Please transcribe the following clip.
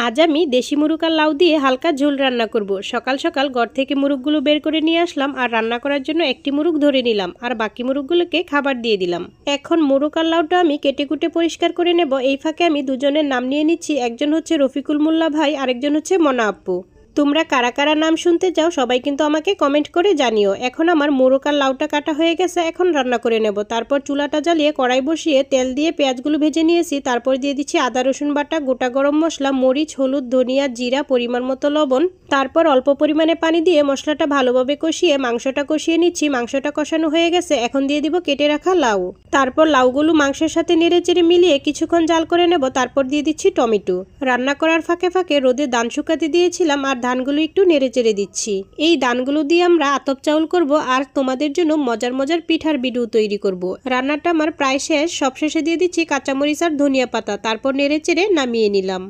আজ আমি দেশি মুরগ আর লাউ দিয়ে হালকা ঝোল রান্না করব। সকাল সকাল ঘর থেকে মুরগগুলো বের করে নিয়ে আসলাম আর রান্না করার জন্য একটি মুরগ ধরে নিলাম আর বাকি মুরগগুলোকে খাবার দিয়ে দিলাম। এখন মুরগ আর লাউটা আমি কেটে কুটে পরিষ্কার করে নেব। এই ফাঁকে আমি দুজনের নাম নিয়ে নিচ্ছি। একজন হচ্ছে রফিকুল মোল্লা ভাই, আরেকজন হচ্ছে মনা আপু। তোমরা কারা কারা নাম শুনতে চাও সবাই কিন্তু আমাকে কমেন্ট করে জানিও। এখন আমার মোরগ আর লাউটা কাটা হয়ে গেছে, এখন রান্না করে নেব। তারপর চুলাটা জ্বালিয়ে কড়াই বসিয়ে তেল দিয়ে পেঁয়াজগুলো ভেজে নিয়েছি। তারপর দিয়ে দিচ্ছি আদা রসুন বাটা, গোটা গরম মশলা, মরিচ, হলুদ, ধনিয়া, জিরা, পরিমাণ মতো লবণ। তারপর অল্প পরিমাণে পানি দিয়ে মশলাটা ভালোভাবে কষিয়ে মাংসটা কষিয়ে নিচ্ছি। মাংসটা কষানো হয়ে গেছে, এখন দিয়ে দিব কেটে রাখা লাউ। তারপর লাউগুলো মাংসের সাথে নেড়ে চেড়ে মিলিয়ে কিছুক্ষণ জাল করে নেব। তারপর দিয়ে দিচ্ছি টমেটো। রান্না করার ফাঁকে ফাঁকে রোদে ধান শুকাতে দিয়েছিলাম আর ধানগুলো একটু নেড়ে চেড়ে দিচ্ছি। এই ধানগুলো দিয়ে আমরা আতপ চাউল করব আর তোমাদের জন্য মজার মজার পিঠার ভিডিও তৈরি করব। রান্নাটা আমার প্রায় শেষ। সবশেষে দিয়ে দিচ্ছি কাঁচামরিচ আর ধনিয়া পাতা। তারপর নেড়ে চেড়ে নামিয়ে নিলাম।